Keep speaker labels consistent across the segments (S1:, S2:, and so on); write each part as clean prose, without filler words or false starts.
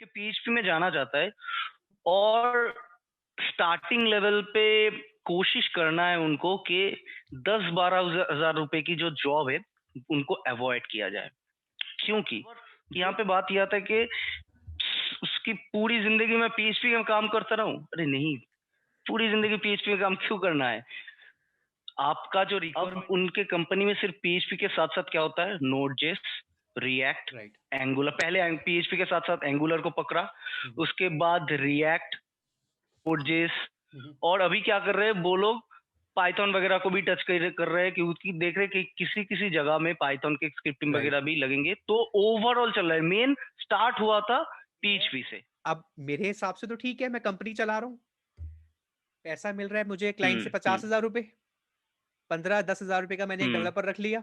S1: कि पीएचपी में जाना चाहता है और स्टार्टिंग लेवल पे कोशिश करना है उनको कि 10-12 हजार रुपए की जो जॉब है उनको अवॉइड किया जाए। क्योंकि यहाँ पे बात यह आता है कि उसकी पूरी जिंदगी में पीएचपी में काम करता रहूं, अरे नहीं, पूरी जिंदगी पीएचपी में काम क्यों करना है। आपका जो अब उनके कंपनी में सिर्फ पीएचपी के साथ साथ क्या होता है, node JS, react,
S2: right.
S1: Angular. पहले पीएचपी के साथ साथ एंगुलर को पकड़ा, उसके बाद रिएक्ट, नोड जेएस, और अभी क्या कर रहे हैं वो लोग, पाइथन वगैरह को भी टच कर रहे हैं, क्योंकि देख रहे हैं कि किसी किसी जगह में पाइथन के स्क्रिप्टिंग
S2: राइट।
S1: वगैरह भी लगेंगे। तो ओवरऑल चल रहा है, मेन स्टार्ट हुआ था पीएचपी से।
S2: अब मेरे हिसाब से तो ठीक है, मैं कंपनी चला रहा हूँ, पैसा मिल रहा है मुझे क्लाइंट से
S1: हम्म।
S2: 50,000 रुपए, 15-10,000 रुपए का मैंने एक
S1: हम्म।
S2: डेवलपर रख लिया।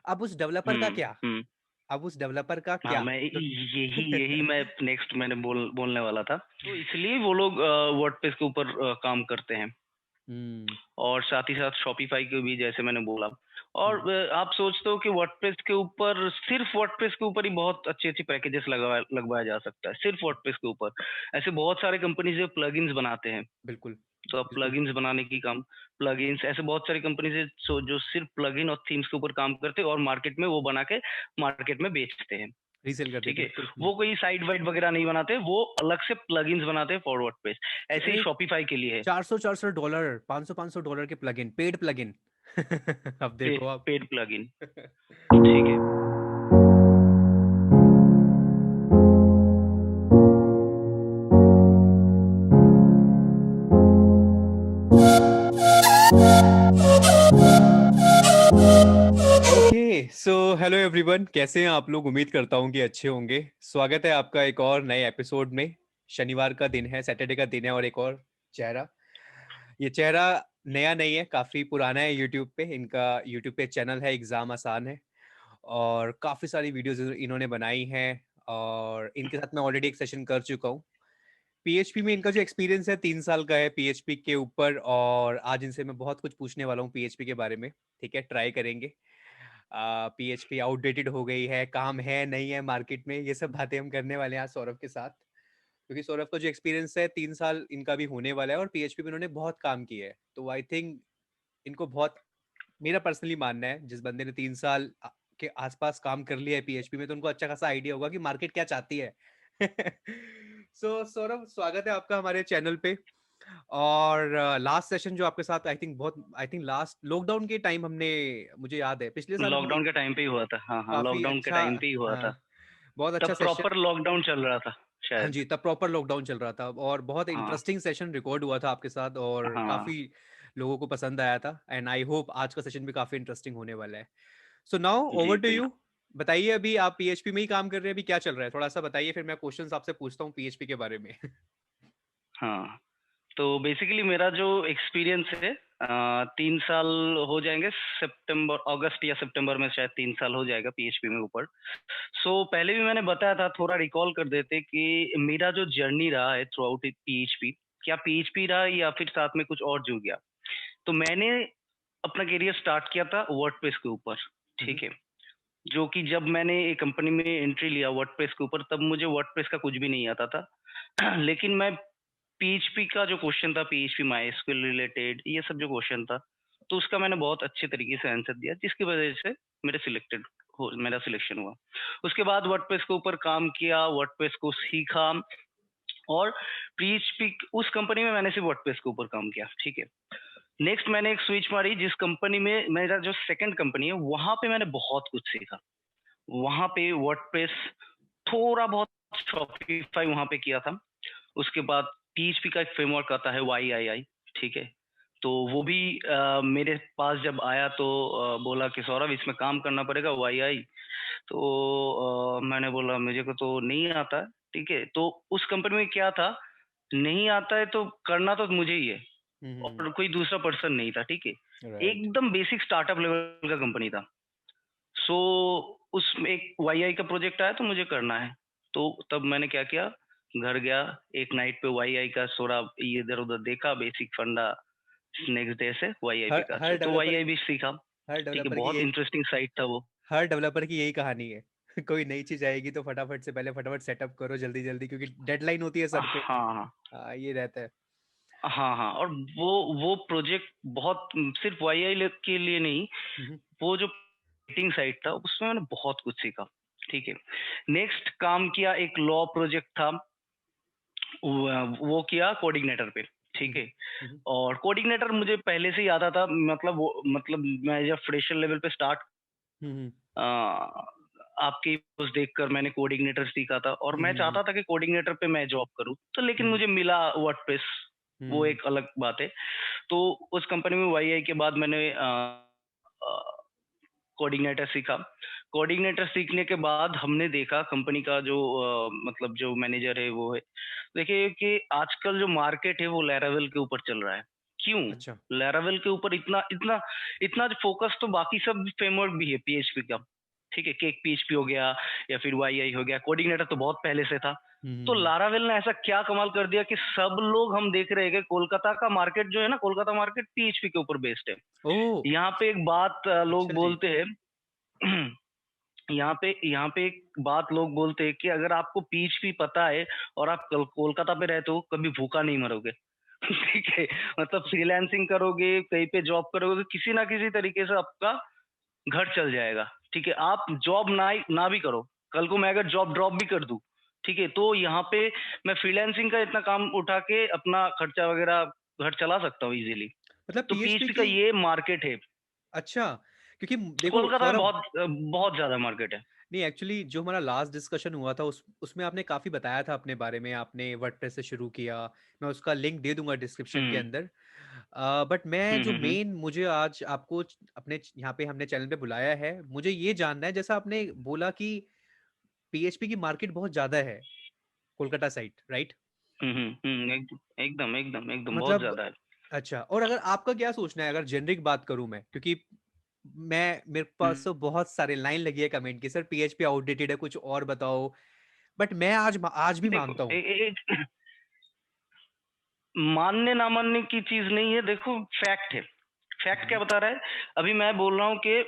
S2: अब उस डेवलपर का क्या?
S1: हम्म।
S2: अब उस डेवलपर का
S1: हाँ,
S2: क्या?
S1: मैं
S2: तो
S1: यही यही मैं नेक्स्ट मैंने बोलने वाला था। तो इसलिए वो लोग वर्डप्रेस के ऊपर काम करते हैं,
S2: हम्म।
S1: और साथ ही साथ शॉपिफाई के भी, जैसे मैंने बोला। और
S2: हम्म।
S1: आप सोचते हो कि वर्डप्रेस के ऊपर, सिर्फ वर्डप्रेस के ऊपर ही बहुत अच्छी अच्छी पैकेजेस लगवाया जा सकता है, सिर्फ वर्डप्रेस के ऊपर। ऐसे बहुत सारे कंपनीज जो प्लगइन्स बनाते हैं,
S2: बिल्कुल।
S1: तो आप
S2: बिल्कुल।
S1: प्लगइन्स बनाने की काम, प्लगइन्स ऐसे बहुत सारी कंपनीज है जो सिर्फ प्लगइन और थीम्स के ऊपर काम करते हैं और मार्केट में वो बना के मार्केट में बेचते हैं।
S2: रीसेल कर
S1: ठीक
S2: देते,
S1: है,
S2: बिल्कुल।
S1: वो कोई साइट वाइट वगैरह नहीं बनाते, वो अलग से प्लगइन्स बनाते हैं फॉर वर्डप्रेस। ऐसे ही
S2: अरे,
S1: शॉपिफाई के लिए है,
S2: $400-$400, $500-$500 के प्लगइन, पेड प्लगइन। अब देखो आप।
S1: Paid plugin. ठीक है।
S2: ओके, सो हेलो एवरीवन, कैसे हैं आप लोग? उम्मीद करता हूँ कि अच्छे होंगे। स्वागत है आपका एक और नए एपिसोड में। शनिवार का दिन है, सैटरडे का दिन है, और एक और चेहरा। ये चेहरा नया नहीं है, काफ़ी पुराना है। यूट्यूब पे इनका, यूट्यूब पे चैनल है एग्ज़ाम आसान है, और काफ़ी सारी वीडियोज़ इन्होंने बनाई हैं, और इनके साथ मैं ऑलरेडी एक सेशन कर चुका हूँ। पीएचपी में इनका जो एक्सपीरियंस है 3 साल का है पीएचपी के ऊपर, और आज इनसे मैं बहुत कुछ पूछने वाला हूँ पीएचपी के बारे में। ठीक है, ट्राई करेंगे। पीएचपी आउटडेटेड हो गई है, काम है नहीं है मार्केट में, ये सब बातें हम करने वाले हैं आज सौरभ के साथ। क्योंकि सौरभ का जो एक्सपीरियंस है 3 साल इनका भी होने वाला है, और पीएचपी में इन्होंने बहुत काम किया है, तो आई थिंक इनको बहुत, मेरा पर्सनली मानना है, जिस बंदे ने 3 साल के आसपास काम कर लिया है पीएचपी में, तो उनको अच्छा खासा आइडिया होगा कि मार्केट क्या चाहती है। सो सौरभ, स्वागत है आपका हमारे चैनल पे। और लास्ट सेशन जो आपके साथ, आई थिंक लास्ट लॉकडाउन के टाइम हमने, मुझे याद है पिछले साल हमने
S1: लॉकडाउन के टाइम पे ही हुआ था, हाँ हाँ,
S2: काफी
S1: लॉकडाउन के
S2: अच्छा,
S1: टाइम पे ही हुआ था।
S2: हाँ, बहुत अच्छा
S1: तब
S2: सेशन।
S1: प्रॉपर लॉकडाउन चल रहा था
S2: हाँ
S1: शायद।
S2: जी, तब प्रॉपर लॉकडाउन चल रहा था, और बहुत
S1: हाँ
S2: इंटरेस्टिंग सेशन रिकॉर्ड हुआ था आपके साथ, और
S1: हाँ।
S2: काफी लोगों को पसंद आया था, एंड आई होप आज का सेशन भी काफी इंटरेस्टिंग होने वाला है। सो नाउ
S1: जी
S2: ओवर टू यू।
S1: बिल्कुल।
S2: बताइए, अभी आप पीएचपी में ही काम कर रहे हैं, अभी क्या चल रहा है, थोड़ा सा बताइए, फिर मैं क्वेश्चंस आपसे पूछता हूँ पीएचपी के बारे में।
S1: हाँ, तो बेसिकली मेरा जो एक्सपीरियंस है, 3 साल हो जाएंगे, सितंबर अगस्त या सितंबर में शायद 3 साल हो जाएगा पीएचपी में ऊपर। सो पहले भी मैंने बताया था, थोड़ा रिकॉल कर देते कि मेरा जो जर्नी रहा है थ्रू आउट पीएचपी, क्या पीएचपी रहा या फिर साथ में कुछ और जुड़ गया। तो मैंने अपना करियर स्टार्ट किया था वर्डप्रेस के ऊपर।
S2: हम्म।
S1: ठीक है, जो कि जब मैंने एक कंपनी में एंट्री लिया वर्डप्रेस के ऊपर, तब मुझे वर्डप्रेस का कुछ भी नहीं आता था। लेकिन मैं पीएचपी का जो क्वेश्चन था, पीएचपी माइस्क्यूएल रिलेटेड, ये सब जो क्वेश्चन था, तो उसका मैंने बहुत अच्छे तरीके से आंसर दिया, जिसकी वजह से मेरा सिलेक्शन हुआ। उसके बाद वर्डप्रेस के ऊपर काम किया, वर्डप्रेस को सीखा, और पीएचपी उस कंपनी में मैंने सिर्फ वर्डप्रेस के ऊपर काम किया। ठीक है, नेक्स्ट मैंने एक स्विच मारी, जिस कंपनी में, मेरा जो सेकंड कंपनी है, वहां पे मैंने बहुत कुछ सीखा। वहां पे वर्डप्रेस, थोड़ा बहुत शॉपिफाई वहां पे किया था। उसके बाद पीएचपी का एक फ्रेमवर्क आता है YII। ठीक है, तो वो भी मेरे पास जब आया तो बोला कि सौरभ इसमें काम करना पड़ेगा YI। तो मैंने बोला मुझे को तो नहीं आता है। ठीक है, तो उस कंपनी में क्या था, नहीं आता है तो करना तो मुझे ही है,
S2: हम्म।
S1: और कोई दूसरा पर्सन नहीं था। ठीक है,
S2: राइट।
S1: एकदम बेसिक स्टार्टअप लेवल का कंपनी था। सो उसमें एक YI का प्रोजेक्ट आया तो मुझे करना है। तो तब मैंने क्या किया, घर गया, एक नाइट पे YI का थोड़ा इधर उधर देखा, बेसिक फंडा, नेक्स्ट डे से YI
S2: हर
S1: पे का
S2: हर
S1: तो
S2: डेवलपर
S1: YI भी सीखा।
S2: हर
S1: ठीक है,
S2: डेवलपर की
S1: बहुत
S2: ये
S1: इंटरेस्टिंग साइट था वो।
S2: हर डेवलपर की यही कहानी है। कोई नई चीज आएगी तो फटाफट से पहले फटाफट सेटअप करो जल्दी जल्दी, क्योंकि डेडलाइन होती है सर पे।
S1: हाँ हाँ
S2: ये रहता है।
S1: हाँ हाँ। और वो प्रोजेक्ट बहुत सिर्फ वाईआई के लिए नहीं,
S2: हम्म।
S1: वो जो मीटिंग साइट था उसमें मैंने बहुत कुछ सीखा। ठीक है, नेक्स्ट काम किया, एक लॉ प्रोजेक्ट था, वो किया कोऑर्डिनेटर पे। ठीक
S2: हम्म।
S1: है,
S2: हम्म।
S1: और कोऑर्डिनेटर मुझे पहले से ही आता था, मतलब वो, मतलब मैं जब फ्रेशर लेवल पे स्टार्ट,
S2: हम्म।
S1: आपकी पोस्ट देखकर मैंने कोऑर्डिनेटर सीखा था, और मैं
S2: हम्म।
S1: चाहता था कि कोऑर्डिनेटर पे मैं जॉब करूं, तो लेकिन
S2: हम्म।
S1: मुझे मिला वर्डप्रेस, वो
S2: हम्म।
S1: एक अलग बात है। तो उस कंपनी में वाईआई के बाद मैंने कोऑर्डिनेटर सीखा। कोऑर्डिनेटर सीखने के बाद हमने देखा कंपनी का जो मतलब जो मैनेजर है वो है, देखिए कि आजकल जो मार्केट है वो लैरावेल के ऊपर चल रहा है। क्यों?
S2: अच्छा।
S1: लैरावेल के ऊपर इतना इतना इतना फोकस तो बाकी सब फ्रेमवर्क भी है पीएचपी का। ठीक है, केक पीएचपी हो गया या फिर वाईआई हो गया, कोऑर्डिनेटर तो बहुत पहले से था। तो
S2: हम्म।
S1: लारावेल ने ऐसा क्या कमाल कर दिया कि सब लोग, हम देख रहे हैं कि कोलकाता का मार्केट जो है ना, कोलकाता मार्केट पीएचपी के ऊपर बेस्ड है।
S2: ओ।
S1: यहाँ पे एक बात लोग
S2: अच्छा जी।
S1: बोलते हैं, यहाँ पे एक बात लोग बोलते हैं कि अगर आपको पीएचपी पता है और आप कोलकाता पे रहते हो, कभी भूखा नहीं मरोगे। ठीक है, मतलब फ्रीलांसिंग करोगे, कहीं पे जॉब करोगे, किसी ना किसी तरीके से आपका घर चल जाएगा। ठीक है, आप जॉब ना भी करो, कल को मैं अगर जॉब ड्रॉप भी कर दूं, ठीक है, तो यहाँ पे मैं फ्रीलांसिंग का इतना काम उठा के अपना खर्चा वगैरह घर चला सकता हूँ इजीली।
S2: मतलब
S1: तो
S2: पीएचपी
S1: पीएचपी का
S2: की।
S1: ये मार्केट है,
S2: अच्छा, क्योंकि देखो
S1: कोलकाता में
S2: सौरभ,
S1: बहुत बहुत ज्यादा मार्केट है।
S2: नहीं एक्चुअली जो हमारा लास्ट डिस्कशन हुआ था उसमें आपने काफी बताया था अपने बारे में, आपने वर्डप्रेस से शुरू किया। मैं उसका लिंक दे दूंगा डिस्क्रिप्शन के
S1: हम्म
S2: अंदर। बट मैं जो
S1: हम्म।
S2: मेन, मुझे आज आपको अपने यहाँ पे हमने चैनल पे बुलाया है, मुझे ये जानना है, जैसा आपने बोला कि पीएचपी की मार्केट बहुत ज्यादा है कोलकाता साइड, राइट?
S1: एकदम एकदम एकदम बहुत
S2: मतलब
S1: ज्यादा है।
S2: अच्छा, और अगर आपका क्या सोचना है, अगर जेनरिक बात करूं मैं, क्योंकि मेरे पास तो बहुत सारे लाइन लगी है कमेंट की, सर पीएचपी आउटडेटेड है, कुछ और बताओ। बट मैं आज भी
S1: देखो
S2: मानता हूँ।
S1: एक मानने ना मानने की चीज नहीं है, देखो फैक्ट है। फैक्ट क्या
S2: हम्म।
S1: बता रहा है? अभी मैं बोल रहा हूँ कि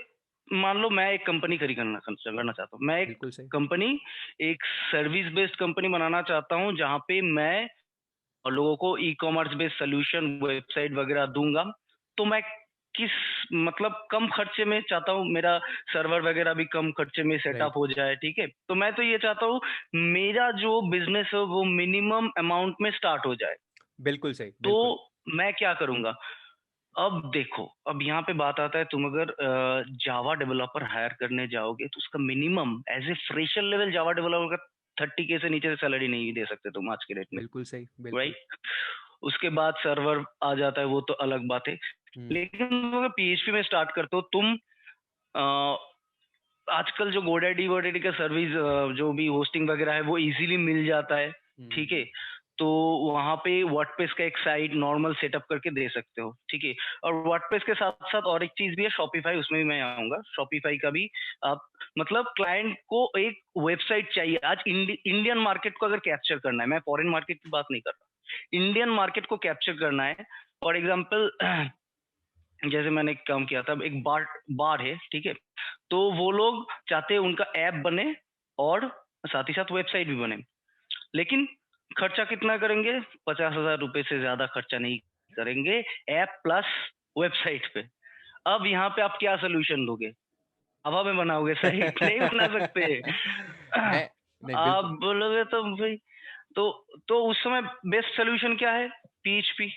S1: मान लो मैं एक कंपनी खड़ी करना करना चाहता हूँ, मैं एक
S2: बिल्कुल सही।
S1: कंपनी, एक सर्विस बेस्ड कंपनी बनाना चाहता हूँ, जहाँ पे मैं लोगों को e commerce based solution, website वगैरह दूंगा। तो मैं किस, मतलब कम खर्चे में चाहता हूँ, मेरा सर्वर वगैरह भी कम खर्चे में सेटअप
S2: राइट।
S1: हो जाए। ठीक है, तो मैं तो ये चाहता हूँ मेरा जो बिजनेस है वो मिनिमम अमाउंट में स्टार्ट हो जाए।
S2: बिल्कुल सही,
S1: तो
S2: बिल्कुल।
S1: मैं क्या करूंगा? अब देखो, अब यहाँ पे बात आता है, तुम अगर जावा डेवलपर हायर करने जाओगे तो उसका minimum as a fresher level Java developer का 30K से नीचे सैलरी नहीं दे सकते तुम आज के रेट में।
S2: बिल्कुल सही, बिल्कुल।
S1: राइट, उसके बाद सर्वर आ जाता है, वो तो अलग बात है।
S2: हम्म।
S1: लेकिन तुम अगर पीएचपी में स्टार्ट करते हो तुम, अ, आजकल जो गोडैडी वोडैडी का सर्विस, जो भी होस्टिंग वगैरह है वो इजीली मिल जाता है। ठीक है,
S2: हम्म।
S1: तो वहां पे वर्डप्रेस का एक साइट नॉर्मल सेटअप करके दे सकते हो। ठीक है, और वर्डप्रेस के साथ साथ और एक चीज भी है, शॉपिफाई, उसमें भी मैं आऊंगा। शॉपिफाई का भी आप, मतलब क्लाइंट को एक वेबसाइट चाहिए आज, इंडियन मार्केट को अगर कैप्चर करना है, मैं फॉरेन मार्केट की बात नहीं कर रहा, इंडियन मार्केट को कैप्चर करना है। फॉर एग्जाम्पल, जैसे मैंने एक काम किया था, एक बार बार है, ठीक है, तो वो लोग चाहते हैं उनका ऐप बने और साथ ही साथ वेबसाइट भी बने, लेकिन खर्चा कितना करेंगे? 50,000 रुपए से ज्यादा खर्चा नहीं करेंगे ऐप प्लस वेबसाइट पे। अब यहाँ पे आप क्या सोल्यूशन दोगे? हवा में बनाओगे साइट? नहीं बना सकते।
S2: मैं, नहीं
S1: आप
S2: बिल्कुल।
S1: बोलोगे तो भाई, तो उस समय बेस्ट सोल्यूशन क्या है? पीएचपी,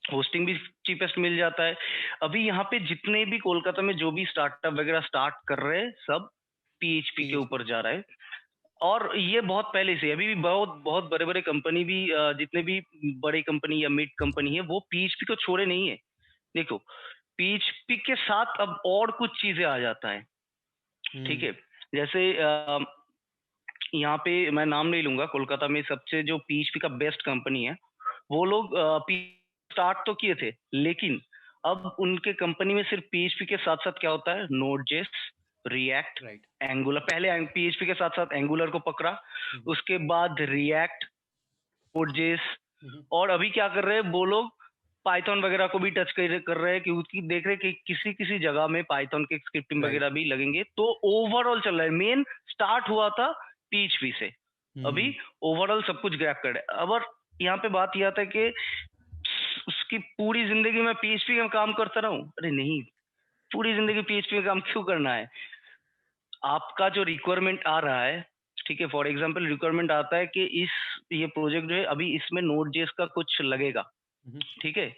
S1: होस्टिंग भी चीपेस्ट मिल जाता है। अभी यहाँ पे जितने भी कोलकाता में जो भी स्टार्टअप वगैरह स्टार्ट कर रहे हैं, सब पीएचपी के
S2: पीएचपी।
S1: ऊपर जा रहा है। और ये बहुत पहले से, अभी भी बहुत बहुत बड़े बड़े कंपनी भी, जितने भी बड़े कंपनी या मिड कंपनी है, वो पीएचपी को छोड़े नहीं है। देखो, पीएचपी के साथ अब और कुछ चीजें आ जाता है। ठीक
S2: हम्म।
S1: है, जैसे यहाँ पे मैं नाम नहीं लूंगा, कोलकाता में सबसे जो पीएचपी का बेस्ट कंपनी है, वो लोग स्टार्ट तो किए थे, लेकिन अब उनके कंपनी में सिर्फ पीएचपी के साथ साथ क्या होता है, node JS, react,
S2: right.
S1: Angular, पहले पीएचपी के साथ साथ एंगुलर को पकड़ा,
S2: हम्म।
S1: उसके बाद रिएक्ट, नोड जेएस,
S2: हम्म।
S1: और अभी क्या कर रहे हैं वो लोग, पाइथन वगैरह को भी टच कर रहे हैं, क्योंकि देख रहे हैं कि किसी किसी जगह में पाइथन के स्क्रिप्टिंग वगैरह भी लगेंगे। तो ओवरऑल चल रहा है, मेन स्टार्ट हुआ था पीएचपी से, अभी ओवरऑल सब कुछ ग्रैब कर रहे हैं। अब और यहाँ पे बात यह आता है कि उसकी पूरी जिंदगी में पीएचपी में काम करता रहूं, अरे नहीं, पूरी जिंदगी पीएचपी में काम क्यों करना है? आपका जो रिक्वायरमेंट आ रहा है, ठीक है, फॉर एग्जांपल रिक्वायरमेंट आता है कि ये प्रोजेक्ट जो है अभी इसमें नोड जेएस का कुछ लगेगा, ठीक है।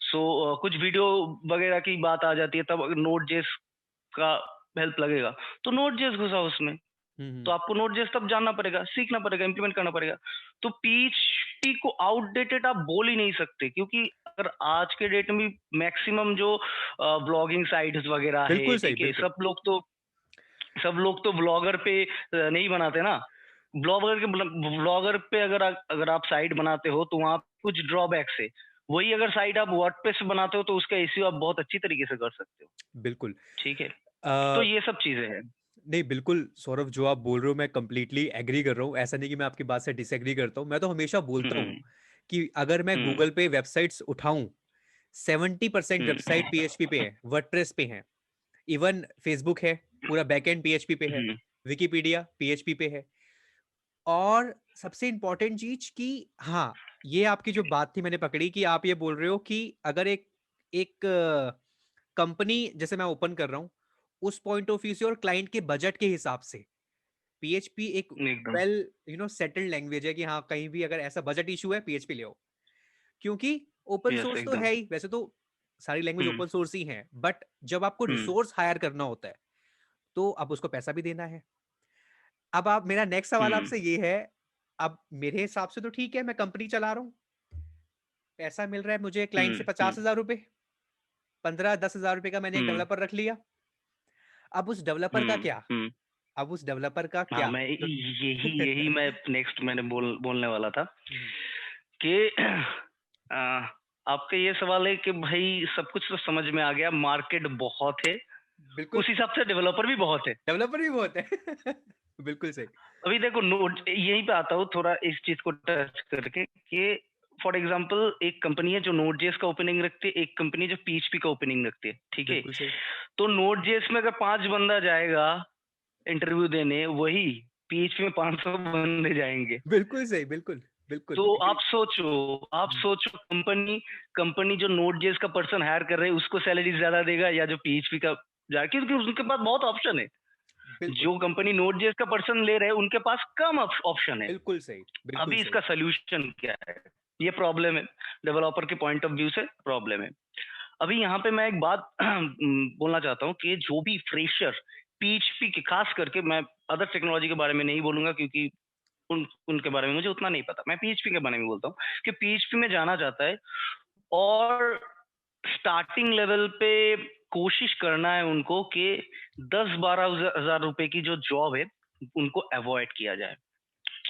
S1: सो कुछ वीडियो वगैरह की बात आ जाती है, तब नोड जेएस का हेल्प लगेगा, तो नोड जेएस घुसा उसमें। तो आपको नोड जेएस तब जानना पड़ेगा, सीखना पड़ेगा, इंप्लीमेंट करना पड़ेगा। तो पीएचपी को आउटडेटेड आप बोल ही नहीं सकते, क्योंकि अगर आज के डेट में मैक्सिमम जो ब्लॉगिंग साइट्स वगैरह है,
S2: बिल्कुल सही,
S1: ठीक है,
S2: बिल्कुल।
S1: सब लोग तो ब्लॉगर पे नहीं बनाते ना। ब्लॉगर पे अगर आप साइट बनाते हो तो वहाँ कुछ ड्रॉबैक्स है। वही अगर साइट आप वर्डप्रेस पे बनाते हो तो उसका एसईओ आप बहुत अच्छी तरीके से कर सकते हो।
S2: बिल्कुल।
S1: ठीक है, तो ये सब चीजें हैं।
S2: नहीं, बिल्कुल सौरभ, जो आप बोल रहे हो मैं कंप्लीटली एग्री कर रहा हूँ। ऐसा नहीं कि मैं आपकी बात से डिसएग्री करता हूँ। मैं तो हमेशा बोलता हूँ
S1: हम्म
S2: कि अगर मैं
S1: हम्म
S2: गूगल पे वेबसाइट्स उठाऊं, 70% वेबसाइट
S1: हम्म
S2: पीएचपी पे है, वर्डप्रेस पे है। इवन फेसबुक है, पूरा बैकएंड पीएचपी पे है।
S1: हम्म
S2: विकिपीडिया पीएचपी पे है। और सबसे इंपॉर्टेंट चीज कि हाँ, ये आपकी जो बात थी मैंने पकड़ी, कि आप ये बोल रहे हो कि अगर एक एक कंपनी जैसे मैं ओपन कर रहा हूँ, उस पॉइंट ऑफ व्यू से और क्लाइंट के बजट के हिसाब से पीएचपी एक
S1: एकदम।
S2: वेल सेटल्ड लैंग्वेज है, कि हाँ कहीं भी अगर ऐसा बजट इशू है पीएचपी ले आओ। क्योंकि ओपन
S1: यस,
S2: सोर्स तो
S1: एकदम।
S2: है ही, वैसे तो सारी लैंग्वेज
S1: हम्म
S2: ओपन सोर्स ही है, बट जब आपको
S1: हम्म
S2: रिसोर्स हायर करना होता है तो अब उसको पैसा भी देना है। अब आप, मेरा नेक्स्ट सवाल
S1: हम्म
S2: आपसे ये है, अब मेरे हिसाब से तो ठीक है, मैं कंपनी चला रहा हूँ, पैसा मिल रहा है मुझे क्लाइंट से
S1: हम्म
S2: 50,000 रुपए, 15-10 हजार रुपए का मैंने एक
S1: हम्म
S2: डेवलपर रख लिया। अब उस डेवलपर का क्या?
S1: हम्म।
S2: अब उस डेवलपर का
S1: हाँ,
S2: क्या?
S1: मैं
S2: तो
S1: यही मैं नेक्स्ट मैंने बोलने वाला था
S2: हम्म,
S1: कि आ, आपका ये सवाल है कि भाई सब कुछ तो समझ में आ गया, मार्केट बहुत है,
S2: बिल्कुल,
S1: उस हिसाब से डेवलपर भी बहुत है।
S2: डेवलपर भी बहुत है। बिल्कुल सही।
S1: अभी देखो, नोट यहीं पे आता हूँ थोड़ा इस चीज को टच करके कि फॉर एग्जांपल एक कंपनी है जो नोड जेएस का ओपनिंग रखती है, एक कंपनी जो पीएचपी का ओपनिंग रखती है, ठीक है।
S2: बिल्कुल सही।
S1: तो नोड जेएस में अगर 5 बंदा जाएगा इंटरव्यू देने, वही पीएचपी में 500 बंदे जाएंगे।
S2: बिल्कुल सही, बिल्कुल बिल्कुल।
S1: तो आप
S2: हम्म,
S1: सोचो कंपनी जो नोड जेएस का पर्सन हायर कर रहे है उसको सैलरी ज्यादा देगा या जो पीएचपी का जा, क्योंकि उनके पास बहुत ऑप्शन है।
S2: बिल्कुल
S1: जो कंपनी नोड जेएस का पर्सन ले रहे हैं उनके पास कम ऑप्शन है।
S2: बिल्कुल सही, बिल्कुल
S1: अभी
S2: सही।
S1: इसका सोल्यूशन क्या है? ये प्रॉब्लम है, डेवलपर के पॉइंट ऑफ व्यू से प्रॉब्लम है। अभी यहाँ पे मैं एक बात बोलना चाहता हूँ कि जो भी फ्रेशर पीएचपी के, खास करके मैं अदर टेक्नोलॉजी के बारे में नहीं बोलूंगा क्योंकि उनके बारे में मुझे उतना नहीं पता, मैं पीएचपी के बारे में बोलता हूँ कि पीएचपी में जाना चाहता है और स्टार्टिंग लेवल पे कोशिश करना है उनको कि 10-12 हजार रुपए की जो जॉब है उनको अवॉइड किया जाए।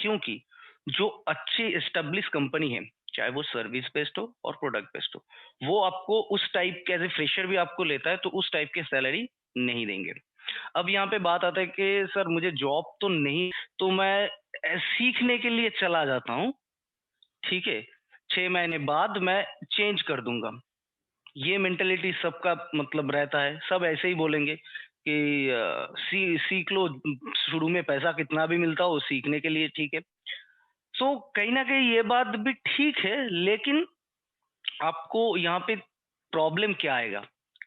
S1: क्योंकि जो अच्छी एस्टेब्लिश कंपनी है, चाहे वो सर्विस बेस्ड हो और प्रोडक्ट बेस्ड हो, वो आपको उस टाइप के एज ए फ्रेशर भी आपको लेता है तो उस टाइप की सैलरी नहीं देंगे। अब यहाँ पे बात आता है कि सर मुझे जॉब तो नहीं, तो मैं सीखने के लिए चला जाता हूँ, ठीक है, 6 महीने बाद मैं चेंज कर दूंगा। ये मेंटेलिटी सबका मतलब रहता है, सब ऐसे ही बोलेंगे कि सीख लो, शुरू में पैसा कितना भी मिलता हो सीखने के लिए, ठीक है। सो कहीं ना कहीं ये बात भी ठीक है, लेकिन आपको यहाँ पे प्रॉब्लम क्या आएगा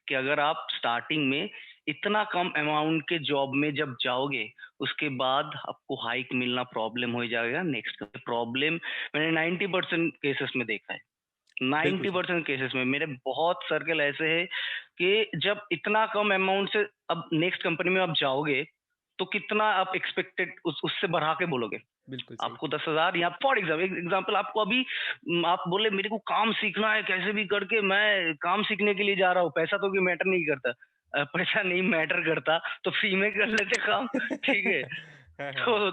S1: कि अगर आप स्टार्टिंग में इतना कम अमाउंट के जॉब में जब जाओगे, उसके बाद आपको हाइक मिलना प्रॉब्लम हो जाएगा। नेक्स्ट प्रॉब्लम मैंने 90% केसेस में देखा है,
S2: बिल्कुल
S1: नाइन्टी
S2: सही।
S1: परसेंट केसेस में मेरे बहुत सर्कल ऐसे है कि जब इतना कम अमाउंट से अब नेक्स्ट कंपनी में आप जाओगे तो कितना आप एक्सपेक्टेड उससे बढ़ा के बोलोगे।
S2: बिल्कुल सही।
S1: आपको 10 हजार, या फॉर एग्जाम्पल आपको अभी आप बोले मेरे को काम सीखना है कैसे भी करके, मैं काम सीखने के लिए जा रहा हूँ, पैसा तो कोई मैटर नहीं करता। पैसा नहीं मैटर करता तो फ्री में कर लेते काम, ठीक है।
S2: हाँ, हाँ, हाँ।
S1: तो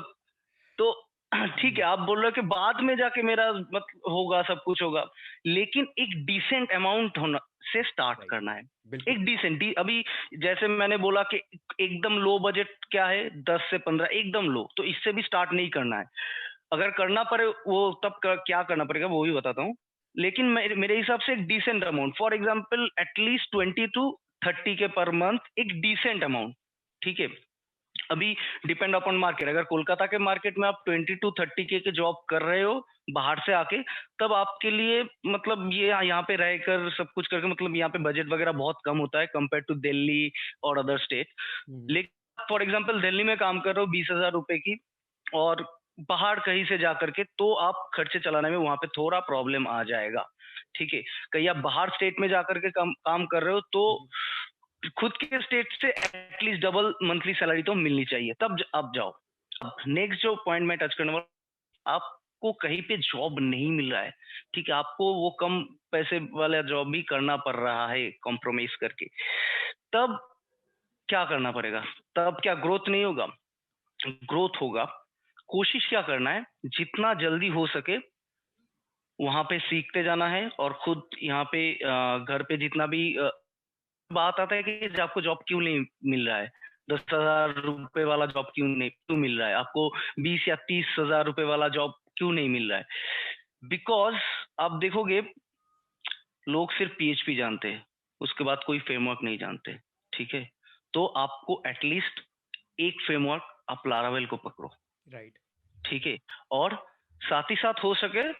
S1: तो ठीक
S2: हम्म,
S1: है, आप बोल रहे हो कि बाद में जाके मेरा मत होगा, सब कुछ होगा, लेकिन एक डिसेंट अमाउंट होना से स्टार्ट
S2: राइट।
S1: करना है।
S2: बिल्कुल।
S1: एक डिसेंट अभी जैसे मैंने बोला कि एकदम लो बजट क्या है, 10 से 15 एकदम लो, तो इससे भी स्टार्ट नहीं करना है। अगर करना पड़े वो तब क्या करना पड़ेगा वो भी बताता हूँ। लेकिन मेरे हिसाब से एक decent amount, for example at least 20 to 30 के पर मंथ, एक डिसेंट अमाउंट, ठीक है। अभी डिपेंड अपॉन मार्केट, अगर कोलकाता के मार्केट में आप 20 to 30 के जॉब कर रहे हो बाहर से आके, तब आपके लिए मतलब ये यहाँ पे रहकर सब कुछ करके, मतलब यहाँ पे बजट वगैरह बहुत कम होता है कंपेयर टू दिल्ली और अदर स्टेट। लेकिन फॉर एग्जाम्पल दिल्ली में काम कर रहे हो 20,000 रुपए की, और बाहर कहीं से जा करके, तो आप खर्चे चलाने में वहां पे थोड़ा प्रॉब्लम आ जाएगा, ठीक है। कहीं आप बाहर स्टेट में जाकर के काम कर रहे हो, तो खुद के स्टेट से एटलीस्ट डबल मंथली सैलरी तो मिलनी चाहिए, तब आप जाओ। अब नेक्स्ट जो पॉइंट मैं टच करने वाला, आपको कहीं पे जॉब नहीं मिल रहा है, ठीक है, आपको वो कम पैसे वाला जॉब भी करना पड़ रहा है कॉम्प्रोमाइज करके, तब क्या करना पड़ेगा? तब क्या ग्रोथ नहीं होगा? ग्रोथ होगा। कोशिश क्या करना है, जितना जल्दी हो सके वहां पे सीखते जाना है, और खुद यहाँ पे घर पे जितना भी बात आता है कि आपको जॉब क्यों नहीं मिल रहा है, 10,000 रुपए वाला जॉब क्यों मिल रहा है आपको, 20 या 30 हजार रुपए वाला जॉब क्यों नहीं मिल रहा है? बिकॉज आप देखोगे, लोग सिर्फ पीएचपी जानते हैं, उसके बाद कोई फ्रेमवर्क नहीं जानते, ठीक है। तो आपको एटलीस्ट एक फ्रेमवर्क, आप लारावेल को पकड़ो,
S2: राइट,
S1: ठीक है। और साथ ही साथ हो सके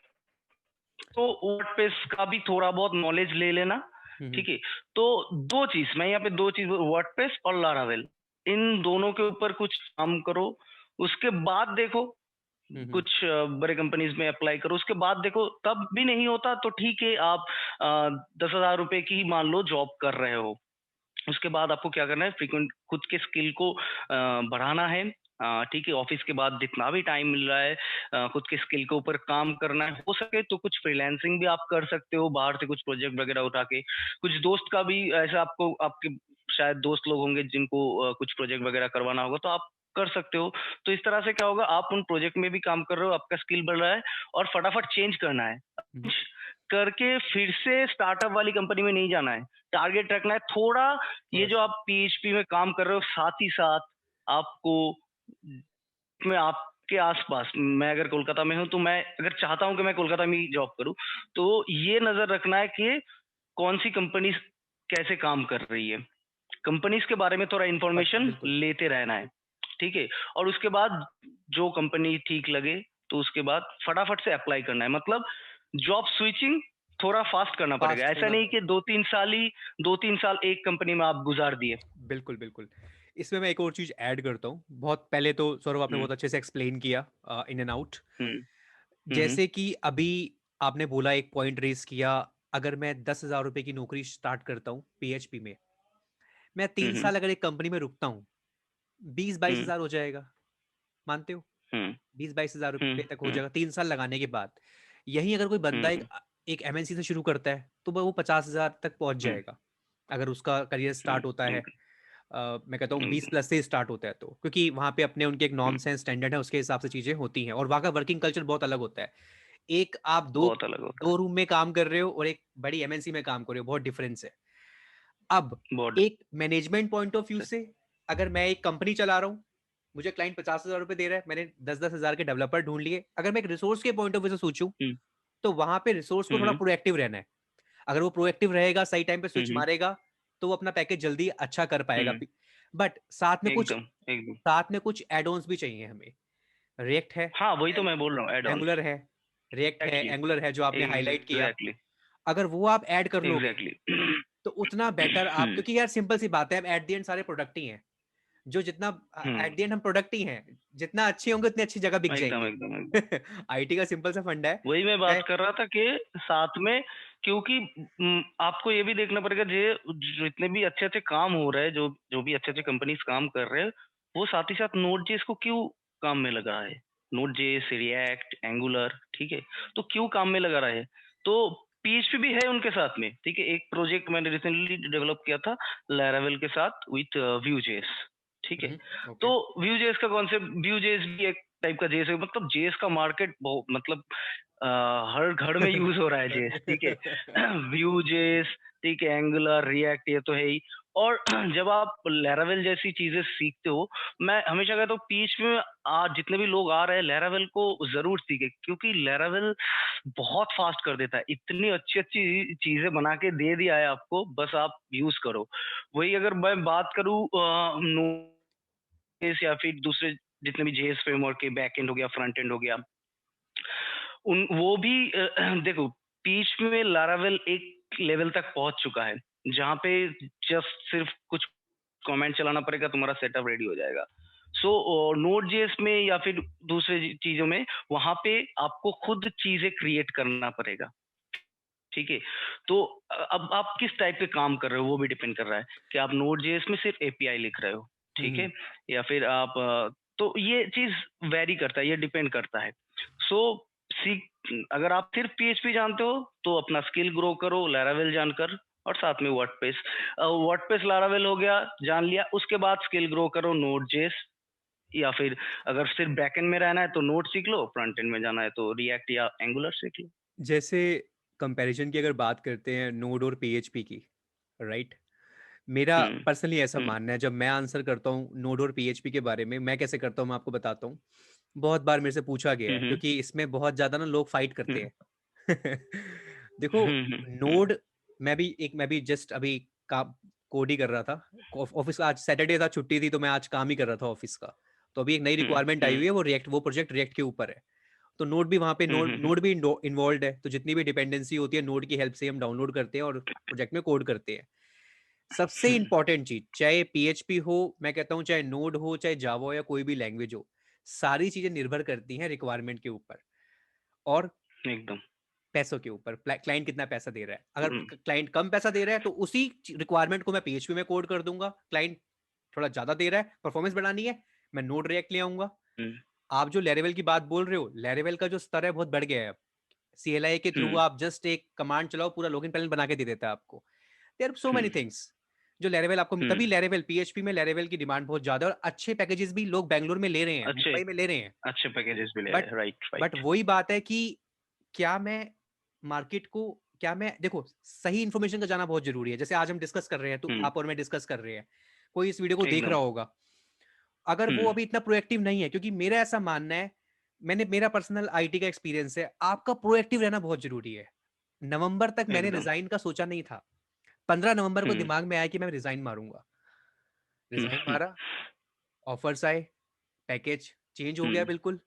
S1: तो वर्डप्रेस का भी थोड़ा बहुत नॉलेज ले लेना, ठीक है। तो दो चीज मैं यहाँ पे, दो चीज, वर्डप्रेस और लारावेल, इन दोनों के ऊपर कुछ काम करो, उसके बाद देखो कुछ बड़े कंपनीज में अप्लाई करो, उसके बाद देखो, तब भी नहीं होता तो ठीक है, आप 10,000 रुपए की मान लो जॉब कर रहे हो, उसके बाद आपको क्या करना है, फ्रीक्वेंट खुद के स्किल को बढ़ाना है, ठीक है। ऑफिस के बाद जितना भी टाइम मिल रहा है खुद के स्किल के ऊपर काम करना है, हो सके तो कुछ फ्रीलांसिंग भी आप कर सकते हो बाहर से, कुछ प्रोजेक्ट वगैरह उठा के, कुछ दोस्त का भी ऐसा, आपको आपके शायद दोस्त लोग होंगे जिनको कुछ प्रोजेक्ट वगैरह करवाना होगा, तो आप कर सकते हो। तो इस तरह से क्या होगा, आप उन प्रोजेक्ट में भी काम कर रहे हो, आपका स्किल बढ़ रहा है, और फटाफट चेंज करना है, करके फिर से स्टार्टअप वाली कंपनी में नहीं जाना है, टारगेट रखना है थोड़ा। ये जो आप पीएचपी में काम कर रहे हो, साथ ही साथ आपको में आपके आसपास, मैं अगर कोलकाता में हूँ तो मैं अगर चाहता हूँ कि मैं कोलकाता में ही जॉब करूँ, तो ये नजर रखना है कि कौन सी कंपनी कैसे काम कर रही है, कंपनीज के बारे में थोड़ा इंफॉर्मेशन लेते रहना है, ठीक है। और उसके बाद जो कंपनी ठीक लगे, तो उसके बाद फटाफट से अप्लाई करना है, मतलब जॉब स्विचिंग थोड़ा फास्ट करना पड़ेगा, ऐसा नहीं कि 2-3 साल एक कंपनी में आप गुजार दिए।
S2: बिल्कुल बिल्कुल। इसमें मैं एक और चीज ऐड करता हूँ। बहुत पहले तो सौरभ आपने बहुत अच्छे से एक्सप्लेन किया इन एंड आउट। जैसे कि अभी आपने बोला, एक पॉइंट रेस किया, अगर मैं 10,000 रुपए की नौकरी स्टार्ट करता हूँ पीएचपी में, मैं 3 साल अगर एक कंपनी में रुकता हूँ, 20-22 हजार हो जाएगा, मानते हो? 20-22 हजार रुपए तक हो जाएगा 3 साल लगाने के बाद। यही अगर कोई बंदा एक एमएनसी से शुरू करता है, तो वो 50,000 तक पहुंच जाएगा, अगर उसका करियर स्टार्ट होता है। मैं कहता हूँ 20+ से स्टार्ट होता है, तो क्योंकि वहाँ पे अपने उनके एक नॉर्म्स हैं, स्टैंडर्ड है, उसके हिसाब से चीजें होती हैं, और वहाँ का वर्किंग कल्चर बहुत अलग होता है। एक आप दो
S1: बहुत अलग होता
S2: दो रूम में काम कर रहे हो और एक बड़ी एमएनसी में काम कर रहे हो, बहुत डिफरेंस है। अब
S1: है।
S2: एक मैनेजमेंट पॉइंट ऑफ व्यू से, अगर मैं एक कंपनी चला रहा हूँ, मुझे क्लाइंट 50,000 रुपए दे रहा है, मैंने 10-10 हजार के डेवलपर ढूंढ लिए, अगर मैं एक रिसोर्स के पॉइंट ऑफ व्यू से सोचूं, तो वहां पे रिसोर्स को थोड़ा प्रोएक्टिव रहना है। अगर वो प्रोएक्टिव रहेगा, सही टाइम पे स्विच मारेगा, तो वो अपना पैकेज जल्दी अच्छा कर पाएगा। बट
S1: एकदम एकदम
S2: साथ में कुछ एड ऑन्स भी चाहिए हमें। रिएक्ट है,
S1: हाँ, वही तो मैं बोल रहा हूँ, एड ऑन्स।
S2: एंगुलर है, रिएक्ट है,
S1: एग्जैक्टली,
S2: एंगुलर है, जो आपने हाईलाइट किया।
S1: एग्जैक्टली,
S2: अगर वो आप ऐड कर लोगे,
S1: एग्जैक्टली।
S2: तो उतना बेटर आप, क्योंकि यार सिंपल सी बात है, हम एट द एंड सारे प्रोडक्ट ही हैं, जो जितना एट द एंड हम प्रोडक्ट ही हैं, जितना अच्छे होंगे उतनी अच्छी जगह बिक
S1: एकदम
S2: जाएंगे।
S1: एकदम एकदम
S2: आईटी का सिंपल सा फंडा है।
S1: वही मैं बात कर रहा था कि साथ में, क्योंकि आपको ये भी देखना पड़ेगा, जितने भी अच्छे अच्छे काम हो रहे हैं, जो जो भी अच्छे अच्छे कंपनीज काम कर रहे हैं, वो साथ ही साथ नोड जेएस को क्यों काम में लगा है, नोड जेएस, रिएक्ट, एंगुलर, ठीक है, तो क्यों काम में लगा रहा है, तो पीएचपी भी है उनके साथ में, ठीक है। एक प्रोजेक्ट मैंने रिसेंटली डेवलप किया था लैरावेल के साथ विथ व्यू जेएस, ठीक है।
S2: ओके,
S1: तो व्यू जेएस का कॉन्सेप्ट, व्यू जेएस भी एक टाइप का जेएस है, मतलब जेएस का मार्केट बहुत, मतलब हर घर में यूज हो रहा है जेएस, ठीक है। व्यू जेएस, ठीक है, एंगुलर, रिएक्ट, ये तो है ही। और जब आप लैरावेल जैसी चीजें सीखते हो, मैं हमेशा कहता हूँ पीएचपी में आज जितने भी लोग आ रहे हैं लैरावेल को जरूर सीखे, क्योंकि लैरावेल बहुत फास्ट कर देता है, इतनी अच्छी अच्छी चीजें बना के दे दिया है आपको, बस आप यूज करो। वही अगर मैं बात करूँ नोड या फिर दूसरे जितने भी जेएस फ्रेमवर्क के, बैक एंड हो गया, फ्रंट एंड हो गया, उन वो भी देखो, पीएचपी में लारावेल एक लेवल तक पहुंच चुका है जहां पे जस्ट सिर्फ कुछ कमेंट चलाना पड़ेगा, तुम्हारा सेटअप रेडी हो जाएगा। सो नोड जेएस में या फिर दूसरे चीजों में, वहां पे आपको खुद चीजें क्रिएट करना पड़ेगा, ठीक है। तो अब आप किस टाइप के काम कर रहे हो वो भी डिपेंड कर रहा है कि आप नोड जेएस में सिर्फ एपीआई लिख रहे हो, ठीक है, या फिर आप तो ये चीज वेरी करता है, ये डिपेंड करता है। सो सीख, अगर आप सिर्फ पीएचपी जानते हो तो अपना स्किल ग्रो करो लैरावेल जानकर, और साथ में वर्डप्रेस। वर्डप्रेस लारावेल हो गया, जान लिया, उसके बाद स्किल ग्रो करो नोड जेएस, या फिर अगर सिर्फ बैकएंड में रहना है तो नोड सीख लो, फ्रंट एंड में जाना है तो रिएक्ट या एंगुलर सीख लो।
S2: जैसे कंपैरिजन की अगर बात करते हैं नोड और पीएचपी की, राइट, मेरा
S1: हम्म।
S2: पर्सनली ऐसा
S1: हम्म।
S2: मानना है, जब मैं आंसर करता हूँ नोड और पीएचपी के बारे में, मैं कैसे करता हूँ मैं आपको बताता हूँ। बहुत बार मेरे से पूछा गया है,
S1: हम्म।
S2: क्योंकि इसमें बहुत ज्यादा ना लोग फाइट करते
S1: हम्म।
S2: हैं। देखो,
S1: हम्म। हम्म।
S2: नोड, मैं भी जस्ट अभी काम कोड ही कर रहा था ऑफिस, आज सैटरडे था, छुट्टी थी, तो मैं आज काम ही कर रहा था ऑफिस का। तो अभी एक नई
S1: हम्म।
S2: रिक्वायरमेंट आई
S1: हम्म।
S2: हुई है, वो प्रोजेक्ट रिएक्ट के ऊपर है। तो नोड भी वहां पे,
S1: हम्म।
S2: नोड
S1: हम्म।
S2: नोड भी इन्वॉल्व है, तो जितनी भी डिपेंडेंसी होती है नोड की हेल्प से हम डाउनलोड करते हैं और प्रोजेक्ट में कोड करते हैं। सबसे
S1: हम्म।
S2: इंपॉर्टेंट चीज, चाहे पीएचपी हो, मैं कहता हूं चाहे नोड हो, चाहे जावा हो, या कोई भी लैंग्वेज हो, सारी चीजें निर्भर करती हैं रिक्वायरमेंट के ऊपर और
S1: एकदम।
S2: पैसों के ऊपर। क्लाइंट कितना पैसा दे रहा है,
S1: हम्म।
S2: अगर क्लाइंट कम पैसा दे रहा है तो उसी रिक्वायरमेंट को मैं पीएचपी में कोड कर दूंगा। क्लाइंट थोड़ा ज्यादा दे रहा है, परफॉर्मेंस बढ़ानी है, मैं नोड रिएक्ट ले आऊंगा।
S1: हम्म।
S2: आप जो लैरेवेल की बात बोल रहे हो, लैरेवेल का जो स्तर है बहुत बढ़ गया है अब। सीएलआई के थ्रू
S1: हम्म।
S2: आप जस्ट एक कमांड चलाओ, पूरा लॉगिन पैनल बना के दे देता है आपको। There are so many
S1: hmm.
S2: Things जो लैरेवेल आपको,
S1: हम्म।
S2: तभी लैरेवेल, पीएचपी में लैरेवेल की डिमांड बहुत ज्यादा है, और अच्छे पैकेजेस भी लोग बैंगलोर में ले रहे हैं,
S1: अच्छे
S2: मुंबई में ले रहे हैं।
S1: अच्छे पैकेजेस भी ले रहे
S2: बट
S1: हैं, राइट
S2: बट
S1: राइट।
S2: वही बात है कि क्या मैं मार्केट को, क्या मैं, देखो, सही इन्फॉर्मेशन का जाना बहुत जरूरी है। जैसे आज हम डिस्कस कर रहे हैं, तो
S1: हम्म।
S2: आप और मैं डिस्कस कर रहे हैं, कोई इस वीडियो को देख
S1: एकदम।
S2: रहा होगा, अगर वो
S1: हम्म।
S2: अभी इतना प्रोएक्टिव नहीं है, क्योंकि मेरा ऐसा मानना है, मेरा पर्सनल आईटी का एक्सपीरियंस है, आपका प्रोएक्टिव रहना बहुत जरूरी है। नवंबर तक मैंने
S1: एकदम।
S2: रिजाइन का सोचा नहीं था, 15 नवंबर को
S1: हम्म।
S2: दिमाग में आया कि मैं रिजाइन मारूंगा। रिजाइन
S1: हम्म।
S2: मारा, ऑफर्स आए, पैकेज चेंज हो गया
S1: हम्म।
S2: बिल्कुल।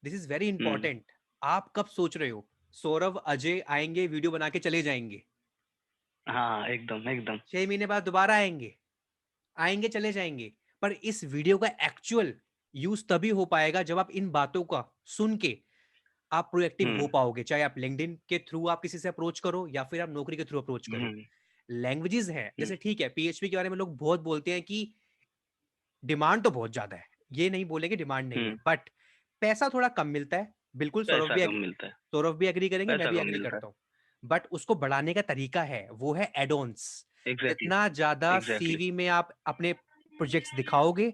S2: This is very
S1: hmm.
S2: Important. आप कब सोच रहे हो सौरभ अजय आएंगे, वीडियो बना के चले जाएंगे,
S1: हाँ, एकदम एकदम।
S2: 6 महीने बाद दोबारा आएंगे, आएंगे चले जाएंगे, पर इस वीडियो का एक्चुअल यूज तभी हो पाएगा जब आप इन बातों का सुन के आप प्रोएक्टिव
S1: हम्म।
S2: हो पाओगे। चाहे आप लिंक्डइन के थ्रू आप किसी से अप्रोच करो, या फिर आप नौकरी के थ्रू अप्रोच करो।
S1: हम्म।
S2: लैंग्वेजेस है,
S1: हम्म।
S2: जैसे ठीक है, पीएचपी के बारे में लोग बहुत बोलते हैं कि डिमांड तो बहुत ज्यादा है, ये नहीं बोलेंगे डिमांड नहीं है,
S1: हम्म।
S2: बट पैसा थोड़ा कम मिलता है। बिल्कुल,
S1: पैसा कम मिलता है।
S2: सौरभ भी एग्री करेंगे, मैं
S1: पैसा
S2: भी
S1: कम
S2: एग्री
S1: मिलता है।
S2: करता हूँ। बट उसको बढ़ाने का तरीका है, वो है एडॉन्स।
S1: एग्जैक्टली।
S2: जितना ज्यादा
S1: एग्जैक्टली।
S2: सीवी में आप अपने प्रोजेक्ट्स दिखाओगे,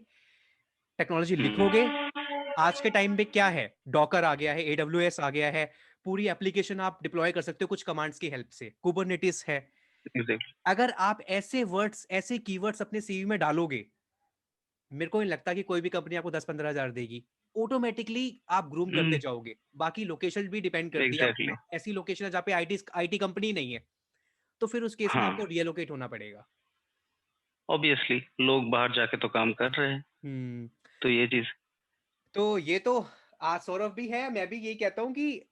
S2: टेक्नोलॉजी लिखोगे,
S1: हम्म।
S2: आज के टाइम पे क्या है, डॉकर आ गया है, एडब्ल्यूएस आ गया है, पूरी एप्लीकेशन आप डिप्लॉय कर सकते हो कुछ कमांड्स की हेल्प से, कुबरनेटिस है।
S1: एग्जैक्टली।
S2: अगर आप ऐसे वर्ड्स, ऐसे कीवर्ड्स अपने सीवी में डालोगे, मेरे को नहीं लगता कि कोई भी कंपनी आपको 10-15 हजार देगी। ऑटोमेटिकली आप ग्रूम करते
S1: हम्म।
S2: जाओगे। बाकी लोकेशन भी डिपेंड करती है,
S1: एग्जैक्टली।
S2: आप ऐसी लोकेशन है जहाँ पे आईटी आईटी कंपनी नहीं है, तो फिर उस केस में
S1: हाँ,
S2: आपको रियलोकेट होना पड़ेगा।
S1: ऑब्वियसली लोग बाहर जाके तो काम कर रहे हैं,
S2: हम्म।
S1: तो ये चीज।
S2: तो ये तो आज सौरभ भी है, मैं भी यही कहता हूँ कि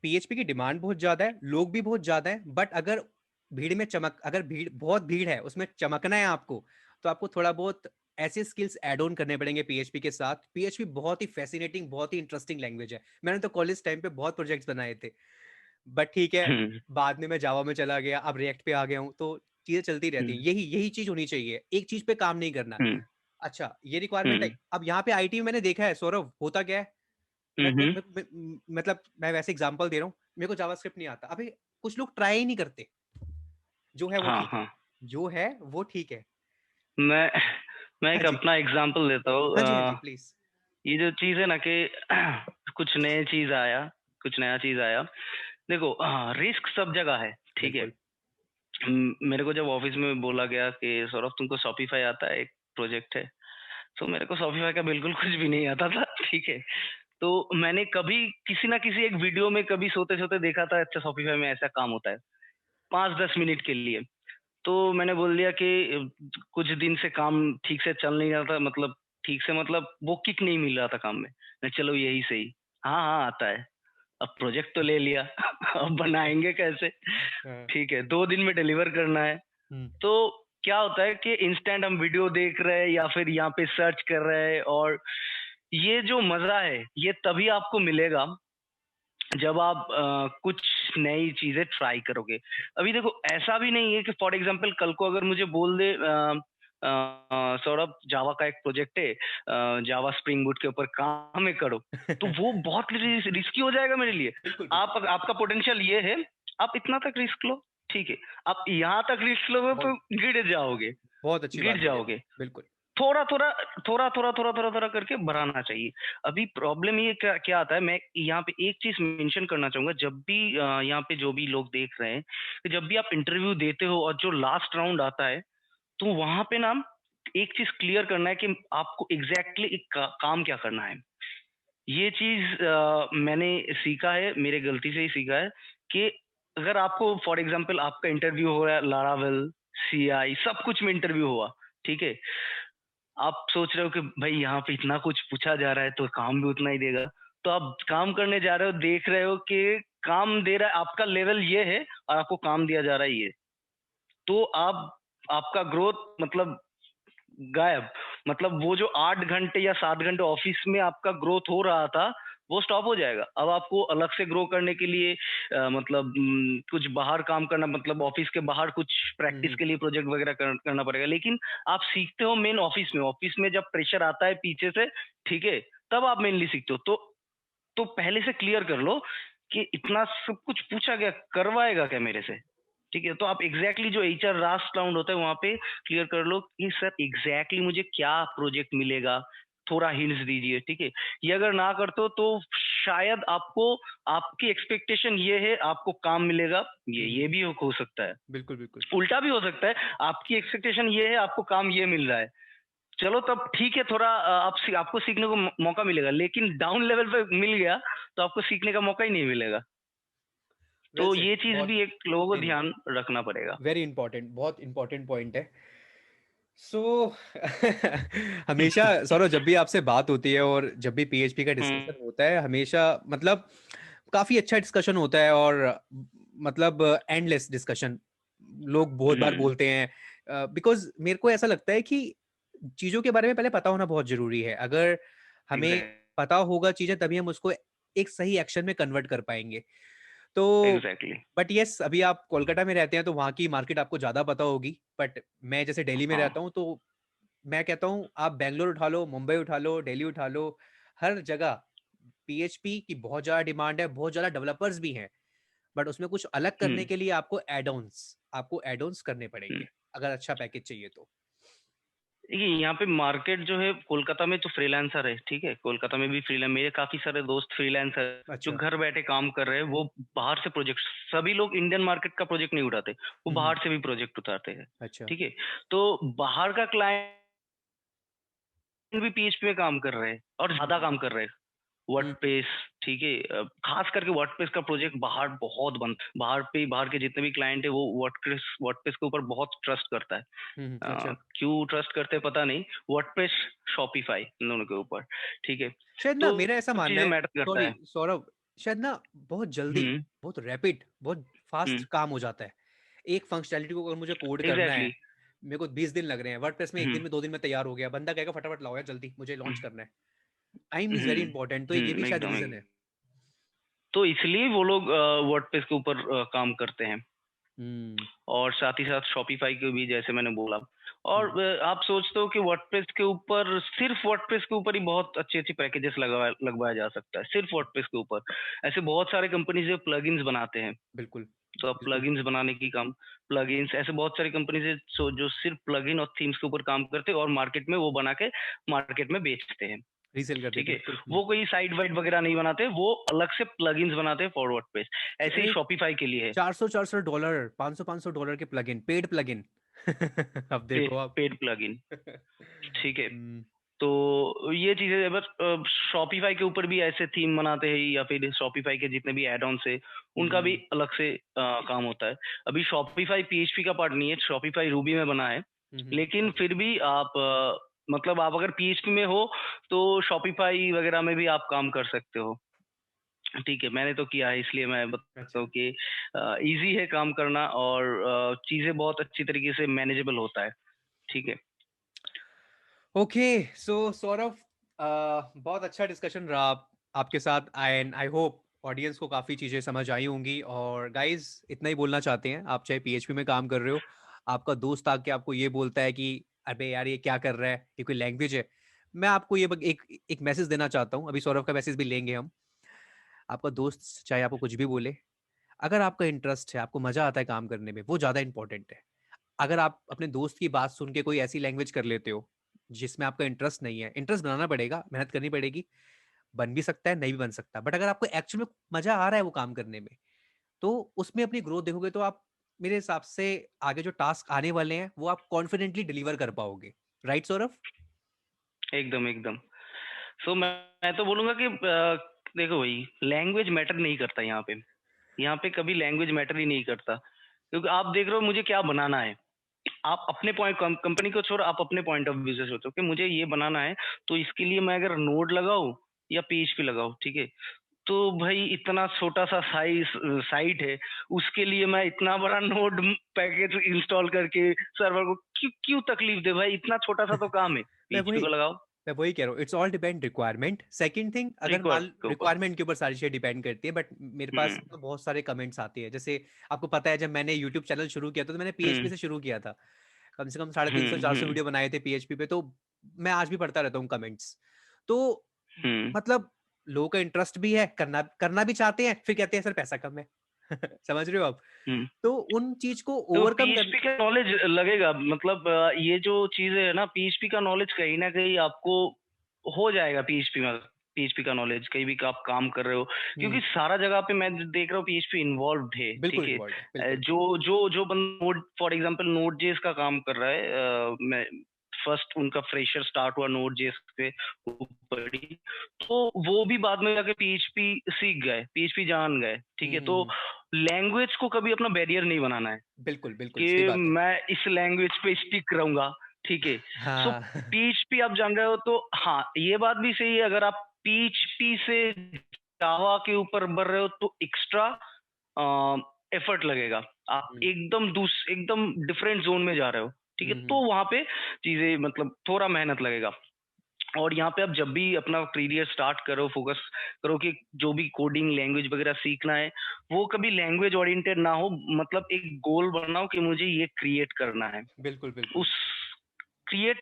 S2: पीएचपी की डिमांड बहुत ज्यादा है, लोग भी बहुत ज्यादा है, बट अगर भीड़ में चमक, अगर भीड़, बहुत भीड़ है, उसमें चमकना है आपको, तो आपको थोड़ा बहुत ऐसे स्किल्स ऐड ऑन करने पड़ेंगे पीएचपी के साथ। पीएचपी बहुत ही फैसिनेटिंग, बहुत ही इंटरेस्टिंग लैंग्वेज है। मैंने तो कॉलेज टाइम पे बहुत प्रोजेक्ट्स बनाए थे, बट ठीक है,
S1: हम्म।
S2: बाद में मैं जावा में चला गया, अब रिएक्ट पे आ गया हूँ, तो चीजें चलती रहती हैं।
S1: हम्म।
S2: यही यही चीज होनी चाहिए, एक चीज पे काम नहीं करना।
S1: हम्म।
S2: अच्छा, ये रिक्वायरमेंट है,
S1: हम्म।
S2: अब यहाँ पे आईटी में मैंने देखा है सौरभ, होता क्या है,
S1: हम्म।
S2: मतलब मैं वैसे एग्जांपल दे रहा हूँ, मेरे को जावास्क्रिप्ट नहीं आता, अभी कुछ लोग ट्राई ही नहीं करते। जो है वो
S1: हाँ
S2: ठीक है,
S1: हाँ।
S2: जो है वो ठीक है।
S1: मैं मैं
S2: हाँ
S1: एक
S2: जी,
S1: अपना एग्जांपल देता हूँ।
S2: हाँ जी, हाँ जी, प्लीज।
S1: ये जो चीज है ना कि कुछ नए चीज आया, कुछ नया चीज आया। देखो रिस्क सब जगह है, ठीक है।
S2: बिल्कुल।
S1: मेरे को जब ऑफिस में बोला गया कि सौरभ तुमको शॉपिफाई आता है, एक प्रोजेक्ट है। तो मेरे को शॉपिफाई का बिल्कुल कुछ भी नहीं आता था, ठीक है। तो मैंने कभी किसी ना किसी एक वीडियो में कभी सोते सोते देखा था, अच्छा शॉपिफाई में ऐसा काम होता है, 5-10 मिनट के लिए। तो मैंने बोल दिया कि कुछ दिन से काम ठीक से चल नहीं रहा था, मतलब ठीक से, मतलब वो किक नहीं मिल रहा था काम में। मैं चलो यही सही, हाँ हाँ आता है। अब प्रोजेक्ट तो ले लिया अब बनाएंगे कैसे?
S2: हाँ।
S1: ठीक है, 2 दिन में डिलीवर करना है।
S2: हम्म।
S1: तो क्या होता है कि इंस्टेंट हम वीडियो देख रहे हैं या फिर यहाँ पे सर्च कर रहे हैं, और ये जो मजा है ये तभी आपको मिलेगा जब आप कुछ नई चीजें ट्राई करोगे। अभी देखो ऐसा भी नहीं है कि फॉर एग्जांपल कल को अगर मुझे बोल दे सौरभ जावा का एक प्रोजेक्ट है, जावा स्प्रिंग बूट के ऊपर काम है करो, तो वो बहुत रिस्की हो जाएगा मेरे लिए।
S2: बिल्कुल
S1: आप
S2: बिल्कुल।
S1: आपका पोटेंशियल ये है, आप इतना तक रिस्क लो, ठीक है। आप यहाँ तक रिस्क लोगे तो
S2: बहुत
S1: गिर जाओगे,
S2: बहुत अच्छी बात
S1: गिर
S2: बोली आपने।
S1: जाओगे।
S2: बिल्कुल।
S1: थोड़ा थोड़ा थोड़ा करके बढ़ाना चाहिए। अभी प्रॉब्लम ये क्या क्या आता है, मैं यहाँ पे एक चीज मेंशन करना चाहूंगा, जब भी यहाँ पे जो भी लोग देख रहे हैं, कि जब भी आप इंटरव्यू देते हो और जो लास्ट राउंड आता है, तो वहां पे ना एक चीज क्लियर करना है कि आपको एग्जैक्टली काम क्या करना है। ये चीज मैंने सीखा है, मेरे गलती से ही सीखा है, कि अगर आपको फॉर एग्जांपल आपका इंटरव्यू हो रहा है लारावेल, सीआई, सब कुछ में इंटरव्यू हुआ, ठीक है। आप सोच रहे हो कि भाई यहाँ पे इतना कुछ पूछा जा रहा है तो काम भी उतना ही देगा। तो आप काम करने जा रहे हो, देख रहे हो कि काम दे रहा है, आपका लेवल ये है और आपको काम दिया जा रहा है ये। तो आप आपका ग्रोथ मतलब गायब। मतलब वो जो 8 घंटे या 7 घंटे ऑफिस में आपका ग्रोथ हो रहा था, वो स्टॉप हो जाएगा। अब आपको अलग से ग्रो करने के लिए मतलब कुछ बाहर काम करना, मतलब ऑफिस के बाहर कुछ प्रैक्टिस
S2: हम्म।
S1: के लिए प्रोजेक्ट वगैरह करना पड़ेगा। लेकिन आप सीखते हो मेन ऑफिस में, ऑफिस में जब प्रेशर आता है पीछे से, ठीक है, तब आप मेनली सीखते हो। तो पहले से क्लियर कर लो कि इतना सब कुछ पूछा गया, करवाएगा क्या मेरे से? ठीक है, तो आप एग्जैक्टली जो एचआर लास्ट राउंड होता है वहां पे क्लियर कर लो कि सर एग्जैक्टली मुझे क्या प्रोजेक्ट मिलेगा, थोड़ा हिंट्स दीजिए, ठीक है। ये अगर ना करते हो तो शायद आपको, आपकी एक्सपेक्टेशन ये है आपको काम मिलेगा, ये भी हो सकता है।
S2: बिल्कुल बिल्कुल।
S1: उल्टा भी हो सकता है, आपकी एक्सपेक्टेशन ये है आपको काम ये मिल रहा है। चलो तब ठीक है, थोड़ा आपको सीखने को मौका मिलेगा, लेकिन डाउन लेवल पे मिल गया तो आपको सीखने का मौका ही नहीं मिलेगा।
S2: वेल
S1: तो
S2: सेड।
S1: ये चीज
S2: बहुत।
S1: भी एक लोगों को
S2: नहीं नहीं,
S1: ध्यान रखना पड़ेगा।
S2: वेरी इंपॉर्टेंट, बहुत इंपॉर्टेंट पॉइंट है। सो हमेशा सौरभ, जब भी आपसे बात होती है और जब भी पीएचपी का
S1: हम्म।
S2: डिस्कशन होता है, हमेशा मतलब काफी अच्छा डिस्कशन होता है, और मतलब एंडलेस डिस्कशन लोग बहुत बार
S1: हम्म।
S2: बोलते हैं। बिकॉज मेरे को ऐसा लगता है कि चीजों के बारे में पहले पता होना बहुत जरूरी है। अगर हमें
S1: एग्जैक्ट
S2: पता होगा चीजें, तभी हम उसको एक सही एक्शन में कन्वर्ट कर पाएंगे। तो
S1: एग्जैक्टली।
S2: बट यस, अभी आप कोलकाता में रहते हैं तो वहाँ की मार्केट आपको ज्यादा पता होगी। बट मैं जैसे दिल्ली में
S1: हाँ।
S2: रहता हूँ, तो मैं कहता हूँ आप बैंगलोर उठा लो, मुंबई उठा लो, दिल्ली उठा लो, हर जगह पीएचपी की बहुत ज्यादा डिमांड है, बहुत ज्यादा डेवलपर्स भी हैं। बट उसमें कुछ अलग करने
S1: हम्म।
S2: के लिए आपको एड ऑन्स करने
S1: हम्म।
S2: पड़ेंगे, अगर अच्छा पैकेज चाहिए तो।
S1: देखिए यहाँ पे मार्केट जो है, कोलकाता में तो फ्रीलांसर है, ठीक है। कोलकाता में भी फ्रीलांसर, मेरे काफी सारे दोस्त फ्रीलांसर जो
S2: अच्छा।
S1: घर बैठे काम कर रहे हैं, वो बाहर से प्रोजेक्ट, सभी लोग इंडियन मार्केट का प्रोजेक्ट नहीं उठाते, वो
S2: हम्म।
S1: बाहर से भी प्रोजेक्ट उठाते हैं,
S2: अच्छा।
S1: ठीक है। तो बाहर का क्लाइंट भी पीएचपी में काम कर रहे हैं और ज्यादा काम कर रहे हैं।
S2: हम्म।
S1: वर्डप्रेस, ठीक है। खास करके वर्डप्रेस का प्रोजेक्ट बाहर बहुत बन, बाहर के जितने भी क्लाइंट है वो वर्डप्रेस वर्डप्रेस के ऊपर बहुत ट्रस्ट करता है।
S2: अच्छा।
S1: क्यों ट्रस्ट करते हैं पता नहीं, वर्डप्रेस, शॉपिफाई, इन दोनों के ऊपर, ठीक है।
S2: शायद ना
S1: तो
S2: मेरा ऐसा
S1: सब
S2: मानना
S1: चीजें
S2: है,
S1: मैटर करता
S2: सॉरी
S1: है।
S2: सौरभ, शायद ना बहुत जल्दी,
S1: हम्म।
S2: बहुत रैपिड, बहुत फास्ट
S1: हम्म।
S2: काम हो जाता है। एक फंक्शनैलिटी को अगर मुझे कोड करना है,
S1: एग्जैक्टली।
S2: मेरे को 20 दिन लग रहे हैं, वर्डप्रेस में एक दिन
S1: हम्म।
S2: में 2 दिन में तैयार हो गया, बंदा कहेगा फटाफट लाओ यार जल्दी, मुझे लॉन्च
S1: हम्म।
S2: करना है। टाइम इज वेरी इंपॉर्टेंट, तो ये भी शायद
S1: एकदम
S2: रीजन है।
S1: तो इसलिए वो लोग वर्डप्रेस के ऊपर काम करते हैं।
S2: हम्म।
S1: और साथ ही साथ शॉपिफाई के भी, जैसे मैंने बोला। और
S2: हम्म।
S1: आप सोचते हो कि वर्डप्रेस के ऊपर, सिर्फ वर्डप्रेस के ऊपर ही बहुत अच्छी अच्छी पैकेजेस लगवाया जा सकता है, सिर्फ वर्डप्रेस के ऊपर। ऐसे बहुत सारे कंपनीज जो प्लगइन्स बनाते हैं,
S2: बिल्कुल
S1: तो आप
S2: बिल्कुल।
S1: प्लगइन्स बनाने की काम, प्लगइन्स, ऐसे बहुत सारी कंपनीज है जो सिर्फ प्लगइन और थीम्स के ऊपर काम करते हैं और मार्केट में वो बना के मार्केट में बेचते हैं।
S2: रीसेल कर
S1: ठीक
S2: देते
S1: है,
S2: हैं, बिल्कुल।
S1: वो कोई साइट वाइट वगैरह नहीं बनाते, वो अलग से प्लगइन्स बनाते हैं फॉर वर्डप्रेस। ऐसे ही
S2: अरे
S1: शॉपिफाई के लिए है,
S2: $400 $500 के प्लगइन, पेड प्लगइन। अब देखो आप।
S1: Paid plugin. ठीक है,
S2: हम्म,
S1: तो ये चीजें बस शॉपिफाई के ऊपर भी ऐसे थीम बनाते हैं, या फिर शॉपिफाई के जितने भी एड ऑन्स है उनका भी
S2: हम्म,
S1: अलग से काम होता है। अभी शॉपिफाई पीएचपी का पार्ट नहीं है, शॉपिफाई रूबी में बना है, लेकिन फिर भी आप मतलब आप अगर पीएचपी में हो तो शॉपिफाई वगैरह में भी आप काम कर सकते हो। ठीक है, मैंने तो किया है, इसलिए मैं बताता
S2: अच्छा।
S1: हूँ कि इजी है काम करना, और चीजें बहुत अच्छी तरीके से मैनेजेबल होता है। ठीक है।
S2: ओके, सो सौरभ, बहुत अच्छा डिस्कशन रहा आपके साथ। आई होप ऑडियंस को काफ़ी चीज़ें समझ आई होंगी। और गाइस, इतना ही बोलना चाहते हैं, आप चाहे पीएचपी में काम कर रहे हो, आपका दोस्त आके आपको ये बोलता है कि अबे यार ये क्या कर रहा है, ये कोई लैंग्वेज है, मैं आपको ये एक एक मैसेज देना चाहता हूँ। अभी सौरभ का मैसेज भी लेंगे हम। आपका दोस्त चाहे आपको कुछ भी बोले, अगर आपका इंटरेस्ट है, आपको मजा आता है काम करने में, वो ज्यादा इंपॉर्टेंट है। अगर आप अपने दोस्त की बात सुन के कोई ऐसी लैंग्वेज कर लेते हो जिसमें आपका इंटरेस्ट नहीं है, इंटरेस्ट बनाना पड़ेगा, मेहनत करनी पड़ेगी, बन भी सकता है, नहीं भी बन सकता, बट अगर आपको एक्चुअल में मजा आ रहा है वो काम करने में, तो उसमें अपनी ग्रोथ देखोगे, तो आप, मेरे हिसाब से, आगे जो टास्क आने वाले हैं वो आप कॉन्फिडेंटली डिलीवर कर पाओगे। राइट सौरभ?
S1: एकदम एकदम। सो मैं तो बोलूंगा कि देखो भाई, लैंग्वेज मैटर नहीं करता यहाँ पे। यहाँ पे कभी लैंग्वेज मैटर ही नहीं करता, क्योंकि आप देख रहे हो मुझे क्या बनाना है। आप अपने पॉइंट, कंपनी को छोड़ आप अपने पॉइंट ऑफ व्यू से सोचो कि मुझे ये बनाना है, तो इसके लिए मैं अगर नोड लगाऊं या पीएचपी लगाऊं, ठीक है, तो भाई इतना छोटा सा साइट है, उसके लिए मैं इतना बड़ा नोड पैकेज इंस्टॉल करके सर्वर को क्यों क्यों तकलीफ दे भाई, इतना छोटा सा तो काम है,
S2: मैं
S1: पीएचपी
S2: वही
S1: को लगाओ।
S2: मैं वही कह रहा हूँ, it's all depend requirement. Second thing, अगर मान,
S1: रिक्वायरमेंट के ऊपर।
S2: रिक्वायरमेंट के ऊपर सारी चीजें डिपेंड करती है, बट मेरे पास
S1: हम्म।
S2: तो बहुत सारे कमेंट्स आते हैं। जैसे आपको पता है, जब मैंने यूट्यूब चैनल शुरू किया था, तो मैंने पीएचपी
S1: हम्म।
S2: से शुरू किया था। कम से कम 350 400
S1: हम्म।
S2: वीडियो बनाए थे पीएचपी पे। तो मैं आज भी पढ़ता रहता हूँ कमेंट्स। तो
S1: हम्म।
S2: मतलब लोगों का इंटरेस्ट भी है, करना करना भी चाहते हैं, फिर कहते हैं सर पैसा कम है। समझ रहे हो आप?
S1: हम्म।
S2: तो उन चीज को
S1: तो
S2: ओवरकम कर।
S1: पीएचपी का नॉलेज लगेगा, मतलब ये जो चीजें है ना, पीएचपी का नॉलेज कहीं ना कहीं आपको हो जाएगा पीएचपी में। पीएचपी का नॉलेज कहीं भी आप काम कर रहे हो, क्योंकि
S2: हम्म,
S1: सारा जगह पे मैं देख रहा हूँ पीएचपी इन्वॉल्व है।
S2: बिल्कुल
S1: ठीक है,
S2: इन्वॉल्व है, बिल्कुल।
S1: जो बंदा node, for example node JS का काम कर रहा है, मैं फर्स्ट उनका फ्रेशर स्टार्ट हुआ नोड जेएस के ऊपर ही, तो वो भी बाद में जाके पीएचपी सीख गए, पीएचपी जान गए। ठीक है, तो लैंग्वेज को कभी अपना बैरियर नहीं बनाना है
S2: बिल्कुल बिल्कुल सही
S1: कि
S2: बात है।
S1: मैं इस लैंग्वेज पे स्टिक रहूंगा। ठीक है, सो
S2: हाँ।
S1: पीएचपी आप जान रहे हो, तो हाँ ये बात भी सही है, अगर आप पीएचपी से जावा के ऊपर बढ़ रहे हो तो एक्स्ट्रा एफर्ट लगेगा, आप
S2: हम्म,
S1: एकदम डिफरेंट जोन में जा रहे हो। ठीक है, तो
S2: हम्म,
S1: वहां पे चीजें मतलब थोड़ा मेहनत लगेगा। और यहाँ पे आप जब भी अपना करियर स्टार्ट करो, फोकस करो कि जो भी कोडिंग लैंग्वेज वगैरह सीखना है, वो कभी लैंग्वेज ओरिएंटेड ना हो, मतलब एक गोल बनाओ कि मुझे ये क्रिएट करना है।
S2: बिल्कुल बिल्कुल।
S1: उस क्रिएट,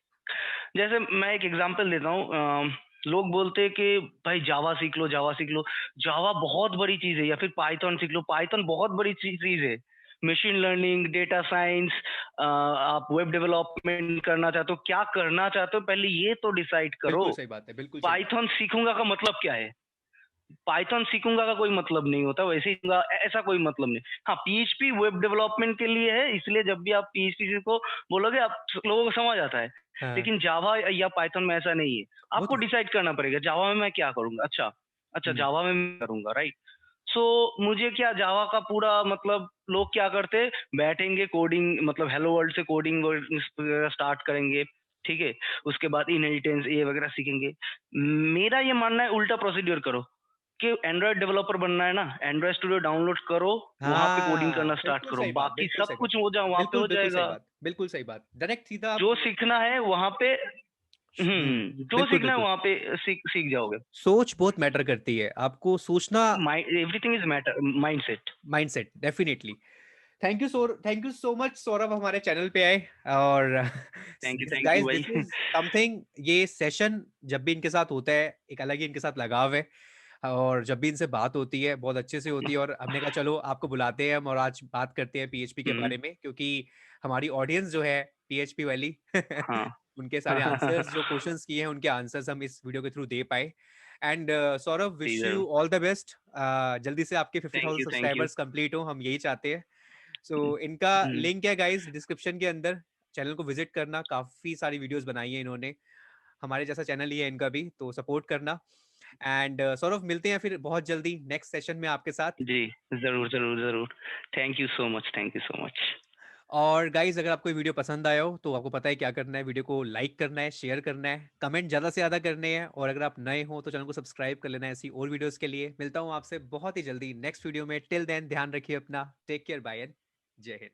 S1: जैसे मैं एक एग्जांपल देता हूँ, लोग बोलते हैं कि भाई जावा सीख लो, जावा सीख लो, जावा बहुत बड़ी चीज है, या फिर पाइथन सीख लो, पाइथन बहुत बड़ी चीज है। मशीन लर्निंग, डेटा साइंस, आप वेब डेवलपमेंट करना चाहते हो, क्या करना चाहते हो, पहले ये तो डिसाइड करो।
S2: बिल्कुल सही बात है, बिल्कुल सही बात
S1: पाइथन सीखूंगा का मतलब क्या है? पाइथन सीखूंगा का कोई मतलब नहीं होता, वैसे ही सीखूंगा ऐसा कोई मतलब नहीं। हाँ, पीएचपी वेब डेवलपमेंट के लिए है, इसलिए जब भी आप पीएचपी को बोलोगे आप लोगों को समझ आता है।
S2: है। हाँ,
S1: लेकिन जावा या पाइथन में ऐसा नहीं है,
S2: वो
S1: आपको
S2: तो।
S1: डिसाइड करना पड़ेगा जावा में मैं क्या करूंगा। अच्छा, अच्छा
S2: हम्म,
S1: जावा में मैं करूंगा, राइट। सो मुझे क्या जावा का पूरा मतलब, लोग क्या करते हैं, बैठेंगे कोडिंग, मतलब हेलो वर्ल्ड से कोडिंग स्टार्ट करेंगे। ठीक है, उसके बाद इनहेरिटेंस ये वगैरह सीखेंगे। मेरा ये मानना है उल्टा प्रोसीड्यूर करो, कि एंड्रॉयड डेवलपर बनना है ना, एंड्रॉयड स्टूडियो डाउनलोड करो, वहां पे कोडिंग करना
S2: हाँ,
S1: स्टार्ट
S2: बिल्कुल
S1: करो,
S2: सही बात,
S1: बाकी
S2: बिल्कुल
S1: सब
S2: सही बात।
S1: कुछ हो जाओ वहां पे
S2: बिल्कुल
S1: हो
S2: बिल्कुल सही
S1: जाएगा।
S2: बात, बिल्कुल सही बात, डायरेक्ट सीधा आप।
S1: जो सीखना है वहां पे, जो
S2: बिल्कुल
S1: सीखना है
S2: बिल्कुल।
S1: वहां पे सीख सीख जाओगे।
S2: सोच बहुत मैटर करती है, आपको सोचना।
S1: Everything is matter, mindset.
S2: Mindset definitely. Thank you so much Saurabh, हमारे चैनल पे आए। और
S1: थैंक यू
S2: गाइस,
S1: भाई।
S2: दिस इज समथिंग, ये सेशन जब भी इनके साथ होता है, एक अलग ही इनके साथ लगाव है। और जब भी इनसे बात होती है, बहुत अच्छे से होती है। और हमने कहा चलो आपको बुलाते हैं हम, और आज बात करते हैं पीएचपी के
S1: हम्म।
S2: बारे में, क्योंकि हमारी ऑडियंस जो है पीएचपी वाली,
S1: हाँ।
S2: उनके सारे आंसर्स, जो क्वेश्चंस किए हैं उनके आंसर्स हम इस वीडियो के थ्रू दे पाए। एंड सौरभ,
S1: जी
S2: विश
S1: जरूर।
S2: You all the best. जल्दी से आपके
S1: thank
S2: 50,000
S1: you, thank you.
S2: Subscribers complete हो, हम यही चाहते हैं। सो इनका
S1: हम्म।
S2: लिंक है गाइस डिस्क्रिप्शन के अंदर, चैनल को विजिट करना, काफी सारी वीडियोस बनाई है इन्होंने, हमारे जैसा चैनल ही है इनका भी, तो सपोर्ट करना। एंड सौरभ, मिलते हैं फिर बहुत जल्दी नेक्स्ट सेशन में आपके साथ।
S1: जी जरूर जरूर जरूर। Thank you so much, thank you so much.
S2: और गाइज, अगर आपको ये वीडियो पसंद आया हो तो आपको पता है क्या करना है, वीडियो को लाइक करना है, शेयर करना है, कमेंट ज्यादा से ज्यादा करने हैं, और अगर आप नए हो तो चैनल को सब्सक्राइब कर लेना है ऐसी और वीडियोस के लिए। मिलता हूँ आपसे बहुत ही जल्दी नेक्स्ट वीडियो में। टिल देन ध्यान रखिए अपना, टेक केयर, बाय एंड जय हिंद।